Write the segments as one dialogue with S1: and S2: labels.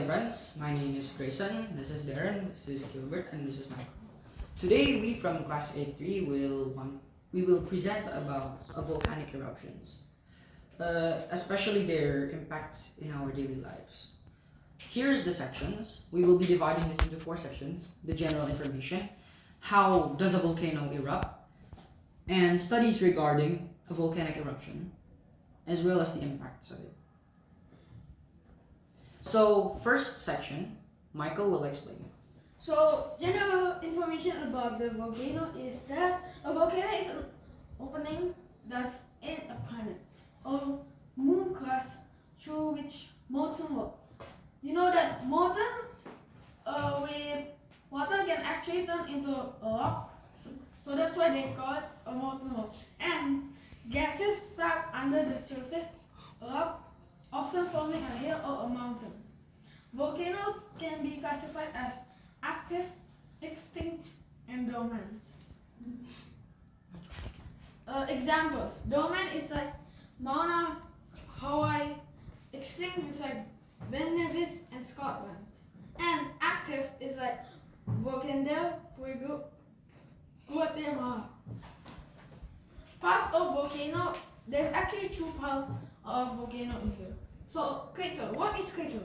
S1: friends, my name is Grayson, this is Darren, this is Gilbert, and this is Michael. Today we from class A3 will present about volcanic eruptions, especially their impacts in our daily lives. Here is the sections. We will be dividing this into 4 sections: the general information, how does a volcano erupt, and studies regarding a volcanic eruption, as well as the impacts of it. So, first section, Michael will explain.
S2: So, general information about the volcano is that a volcano is an opening that's in a planet or moon crust through which molten rock. You know that molten with water can actually turn into a rock, so that's why they call it a molten rock. And gases trapped under the surface erupt, often forming a hill or a mountain. Volcanoes can be classified as active, extinct, and dormant. Examples: dormant is like Mauna, Hawaii. Extinct is like Ben Nevis and Scotland. And active is like Volcán del Fuego, Guatemala. Parts of volcano, there's actually 2 parts of volcano in here. So, crater. What is crater?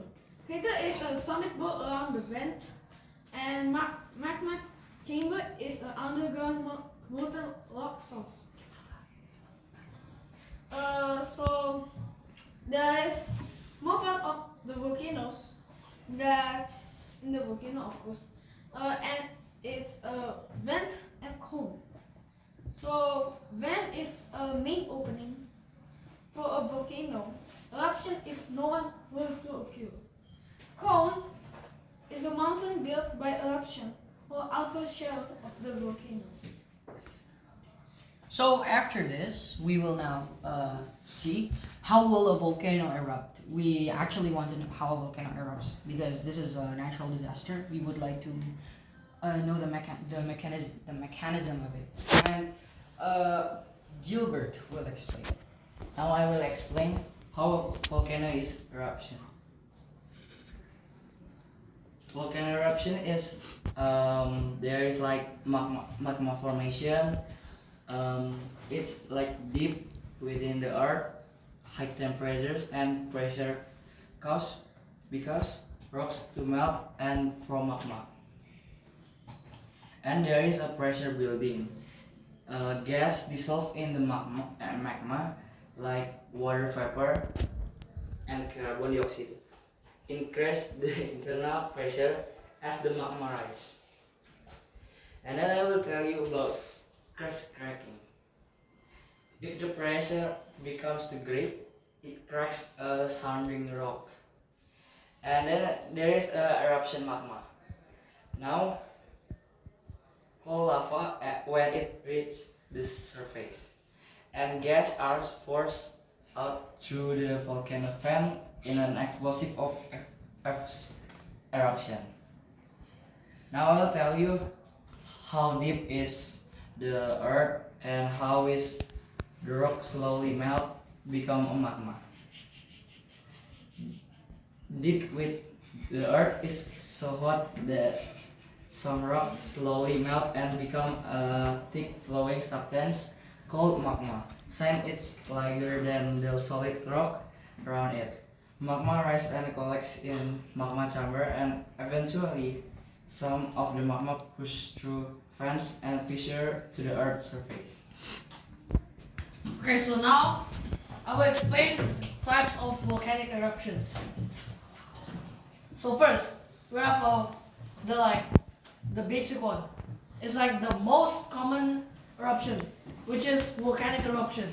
S2: Crater is a summit built around the vent, and magma chamber is an underground molten rock source. So there is more part of the volcanoes that's in the volcano, of course, and it's a vent and cone. So vent is a main opening for a volcano eruption if no one were to occur. Cone is a mountain built by eruption or outer shell of the volcano.
S1: So after this, we will now see how will a volcano erupt. We actually want to know how a volcano erupts because this is a natural disaster. We would like to know the mechanism of it. And Gilbert will explain.
S3: Now I will explain how a volcano is eruption. Volcano eruption is there is like magma formation. It's like deep within the earth. High temperatures and pressure because rocks to melt and from magma. And there is a pressure building. Gas dissolved in the magma like water vapor and carbon dioxide increase the internal pressure as the magma rises. And then I will tell you about crust cracking. If the pressure becomes too great, it cracks a sounding rock. And then there is eruption magma. Now, cold lava when it reaches the surface, and gas are forced out through the volcano vent in an explosive of eruption. Now I'll tell you how deep is the earth and how is the rock slowly melt become a magma. Deep with the earth is so hot that some rock slowly melt and become a thick flowing substance called magma. Since it's lighter than the solid rock around it, magma rises and collects in magma chamber, and eventually some of the magma push through vents and fissure to the earth's surface.
S4: Okay, so now I will explain types of volcanic eruptions. So first, we have the basic one. It's like the most common eruption, which is volcanic eruption.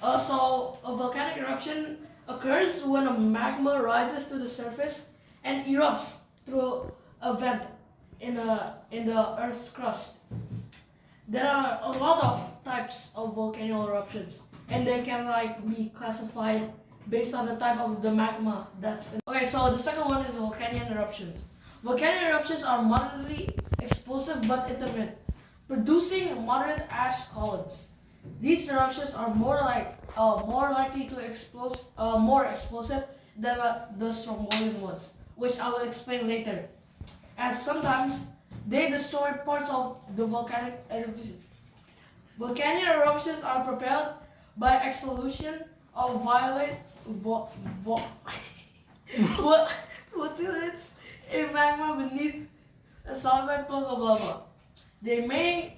S4: So a volcanic eruption occurs when a magma rises to the surface and erupts through a vent in the Earth's crust. There are a lot of types of volcano eruptions, and they can be classified based on the type of the magma that's in. Okay, so the second one is volcanic eruptions. Volcanic eruptions are moderately explosive but intermittent, producing moderate ash columns. These eruptions are more likely to more explosive than the strombolian ones. which I will explain later. And sometimes they destroy parts of the volcanic edifices. Volcanic eruptions are propelled by exhalation of violet volatiles in magma beneath a solid plug of lava. They may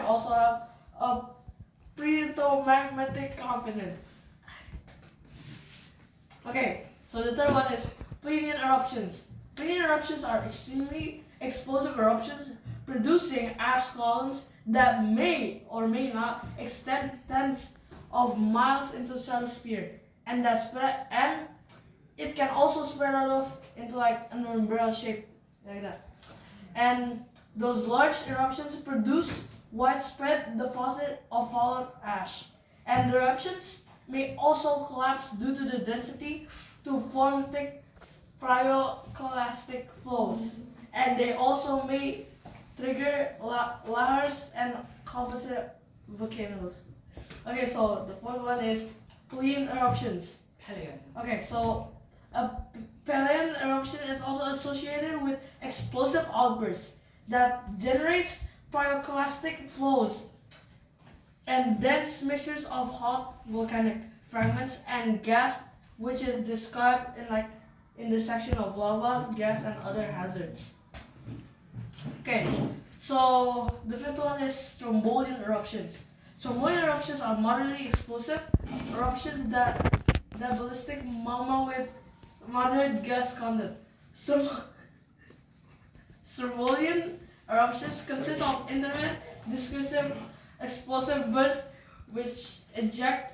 S4: also have a pre-magmatic component. Okay, so the third one is Plinian eruptions. Plinian eruptions are extremely explosive eruptions producing ash columns that may or may not extend tens of miles into the stratosphere, and it can also spread out into like an umbrella shape like that. And those large eruptions produce widespread deposit of fallen ash, and the eruptions may also collapse due to the density to form thick pyroclastic flows, and they also may trigger lahars and composite volcanoes. Okay, so the fourth one is Pleiadian eruptions.
S1: Pelion.
S4: Okay, so a Pelion eruption is also associated with explosive outbursts that generates pyroclastic flows and dense mixtures of hot volcanic fragments and gas, which is described in the section of lava, gas, and other hazards. Okay, so the fifth one is Strombolian eruptions. Strombolian eruptions are moderately explosive eruptions that ballistic magma with moderate gas content. Strombolian eruptions consist of intermittent, discursive, explosive bursts which eject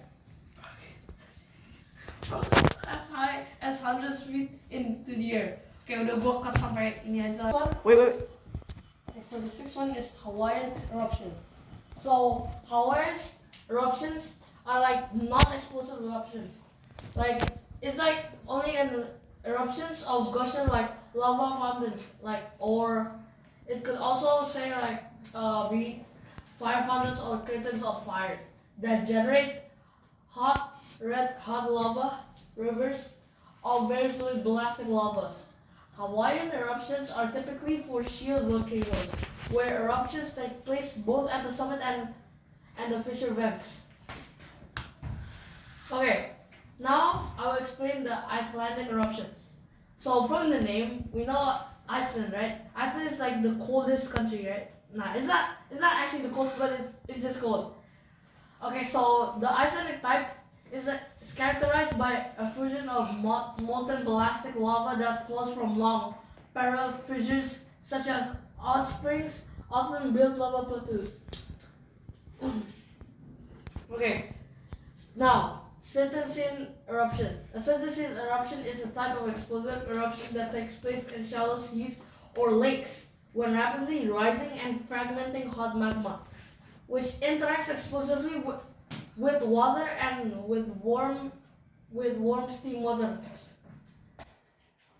S4: as high as hundreds of feet into the air. Okay, udah gua cut sampai ini aja.
S1: Wait.
S4: Okay, so the sixth one is Hawaiian eruptions. So Hawaiian eruptions are like non-explosive eruptions. Like it's like only an eruptions of gushing like lava fountains, or it could also say be fire fountains or curtains of fire that generate hot lava rivers of very fluid blasting lavas. Hawaiian eruptions are typically for shield volcanoes, where eruptions take place both at the summit and the fissure vents. Okay, now I will explain the Icelandic eruptions. So from the name, we know Iceland, right? Iceland is like the coldest country, right? Nah, it's not actually the coldest, but it's just cold. Okay, so the Icelandic type is characterized by a fusion of molten blastic lava that flows from long, parallel fissures such as hot springs, often built lava plateaus. Okay, now Serpentine eruptions. A serpentine eruption is a type of explosive eruption that takes place in shallow seas or lakes when rapidly rising and fragmenting hot magma, which interacts explosively with water and with warm steam water.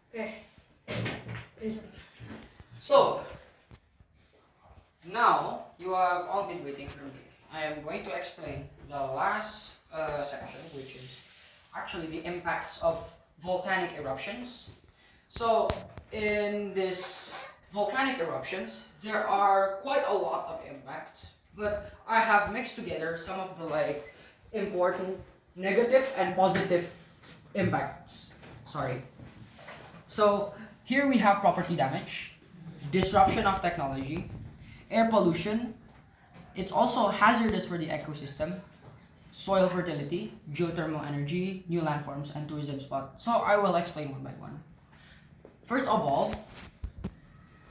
S4: Okay, listen.
S1: So, now you have all been waiting for me. I am going to explain the last section, which is actually the impacts of volcanic eruptions. So, in this volcanic eruptions, there are quite a lot of impacts, but I have mixed together some of the important negative and positive impacts. Sorry. So here we have property damage, disruption of technology, air pollution. It's also hazardous for the ecosystem, soil fertility, geothermal energy, new landforms, and tourism spots. So I will explain one by one. First of all,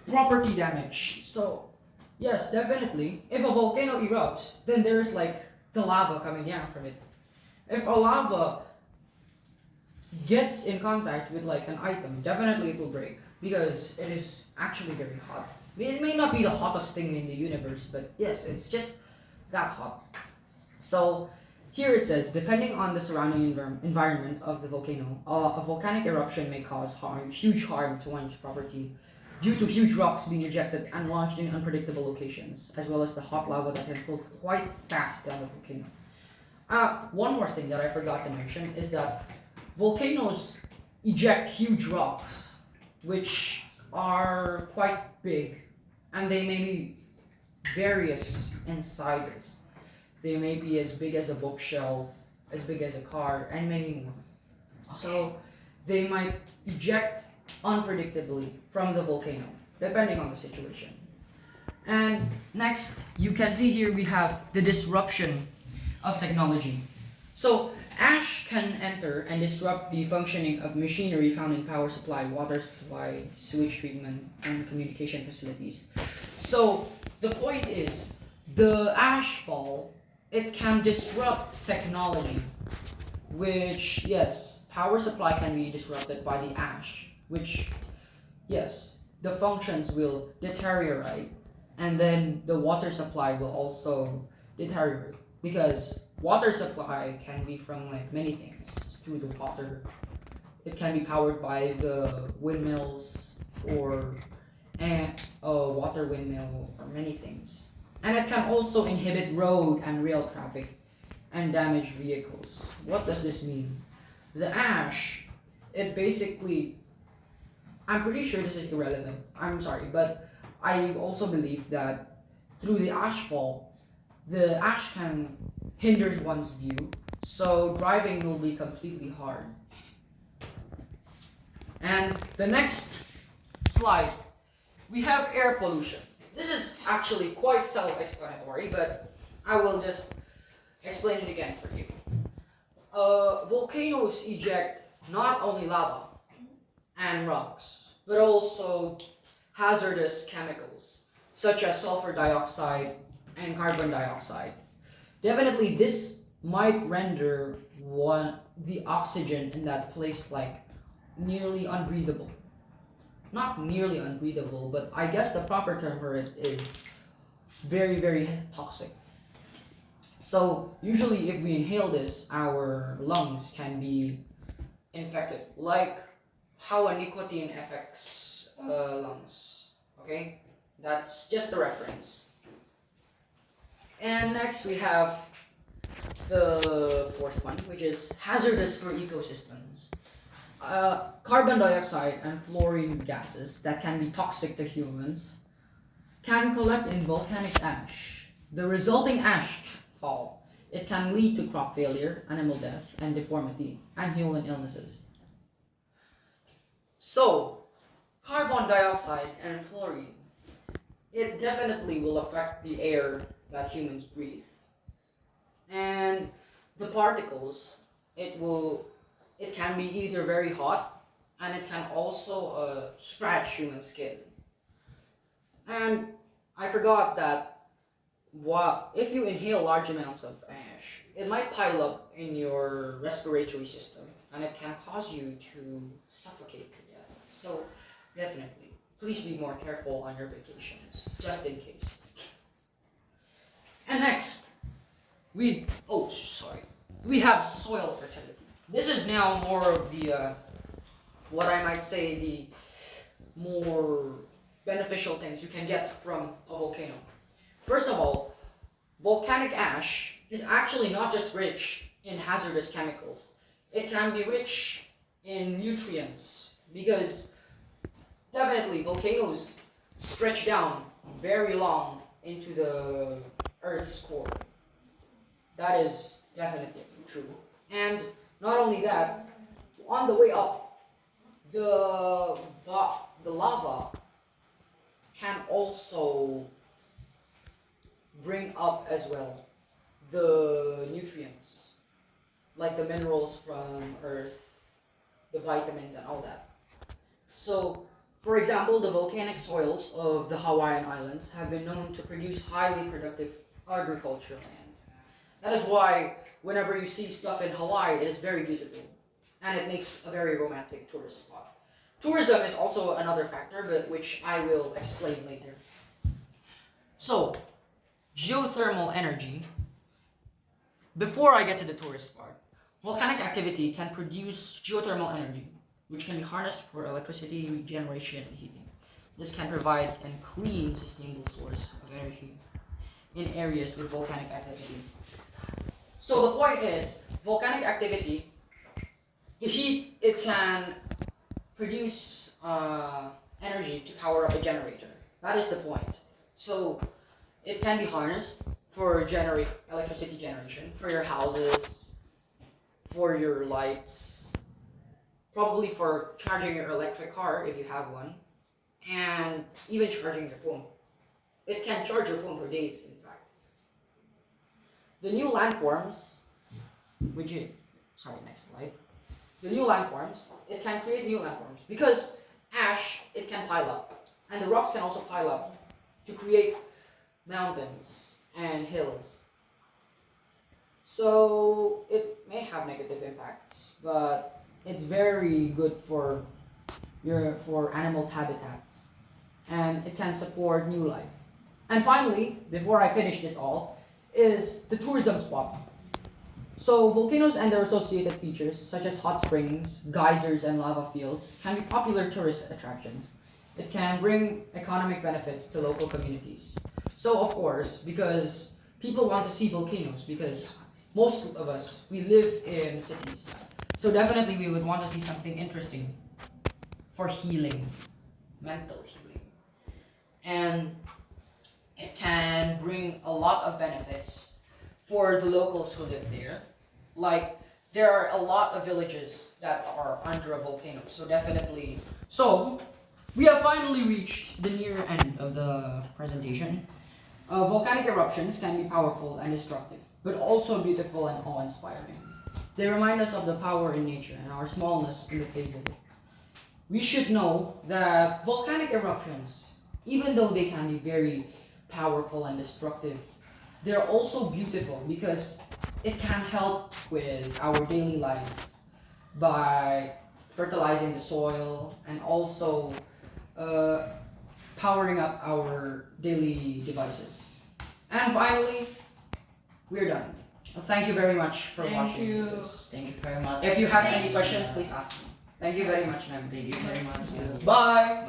S1: property damage. So yes, definitely, if a volcano erupts, then there's the lava coming down from it. If a lava gets in contact with an item, definitely it will break because it is actually very hot. It may not be the hottest thing in the universe, but yes, it's just that hot. So here it says, depending on the surrounding environment of the volcano, a volcanic eruption may cause huge harm to one's property due to huge rocks being ejected and launched in unpredictable locations, as well as the hot lava that can flow quite fast down the volcano. One more thing that I forgot to mention is that volcanoes eject huge rocks, which are quite big, and they may be various in sizes. They may be as big as a bookshelf, as big as a car, and many more. So they might eject unpredictably from the volcano, depending on the situation. And next, you can see here we have the disruption of technology. So ash can enter and disrupt the functioning of machinery found in power supply, water supply, sewage treatment, and communication facilities. So the point is, the ash fall, it can disrupt technology, which, yes, power supply can be disrupted by the ash, which, yes, the functions will deteriorate, and then the water supply will also deteriorate, because water supply can be from like many things through the water. It can be powered by the windmills or a water windmill or many things. And it can also inhibit road and rail traffic and damage vehicles. What does this mean? The ash, it basically, I'm pretty sure this is irrelevant. I'm sorry, but I also believe that through the ash fall, the ash can hinder one's view, so driving will be completely hard. And the next slide, we have air pollution. This is actually quite self-explanatory, but I will just explain it again for you. Volcanoes eject not only lava and rocks, but also hazardous chemicals such as sulfur dioxide and carbon dioxide. Definitely, this might render the oxygen in that place like nearly unbreathable. Not nearly unbreathable, but I guess the proper term for it is very, very toxic. So usually if we inhale this, our lungs can be infected, like how a nicotine affects lungs. Okay, that's just a reference. And next we have the fourth one, which is hazardous for ecosystems. Carbon dioxide and fluorine gases that can be toxic to humans can collect in volcanic ash. The resulting ash fall, it can lead to crop failure, animal death, and deformity, and human illnesses. So, carbon dioxide and fluorine, it definitely will affect the air that humans breathe. And the particles, it can be either very hot, and it can also scratch human skin. And I forgot that if you inhale large amounts of ash, it might pile up in your respiratory system, and it can cause you to suffocate to death. So definitely, please be more careful on your vacations, just in case. And next, we have soil fertility. This is now more of the, what I might say, the more beneficial things you can get from a volcano. First of all, volcanic ash is actually not just rich in hazardous chemicals. It can be rich in nutrients, because definitely volcanoes stretch down very long into the Earth's core. That is definitely true. And not only that, on the way up, the lava can also bring up as well the nutrients, like the minerals from Earth, the vitamins and all that. So, for example, the volcanic soils of the Hawaiian Islands have been known to produce highly productive agricultural land. That is why whenever you see stuff in Hawaii, it is very beautiful, and it makes a very romantic tourist spot. Tourism is also another factor, but which I will explain later. So, geothermal energy. Before I get to the tourist part, volcanic activity can produce geothermal energy, which can be harnessed for electricity generation and heating. This can provide a clean, sustainable source of energy in areas with volcanic activity. So the point is, volcanic activity, the heat, it can produce energy to power up a generator. That is the point. So it can be harnessed for electricity generation for your houses, for your lights, probably for charging your electric car if you have one, and even charging your phone. It can charge your phone for days, in fact. The new landforms, next slide. The new landforms, it can create new landforms because ash, it can pile up, and the rocks can also pile up to create mountains and hills. So it may have negative impacts, but it's very good for animals' habitats, and it can support new life. And finally, before I finish this all, is the tourism spot. So volcanoes and their associated features, such as hot springs, geysers, and lava fields, can be popular tourist attractions. It can bring economic benefits to local communities. So of course, because people want to see volcanoes, because most of us, we live in cities. So definitely we would want to see something interesting for healing, mental healing. And it can bring a lot of benefits for the locals who live there. Like, there are a lot of villages that are under a volcano, so definitely. So, we have finally reached the near end of the presentation. Volcanic eruptions can be powerful and destructive, but also beautiful and awe-inspiring. They remind us of the power in nature and our smallness in the face of it. We should know that volcanic eruptions, even though they can be very powerful and destructive, they're also beautiful because it can help with our daily life by fertilizing the soil and also powering up our daily devices. And finally, we're done. Thank you very much for watching this.
S3: Thank you very much.
S1: If you have any questions, please ask me. Thank you very much, ma'am.
S3: Thank you very much.
S1: Bye!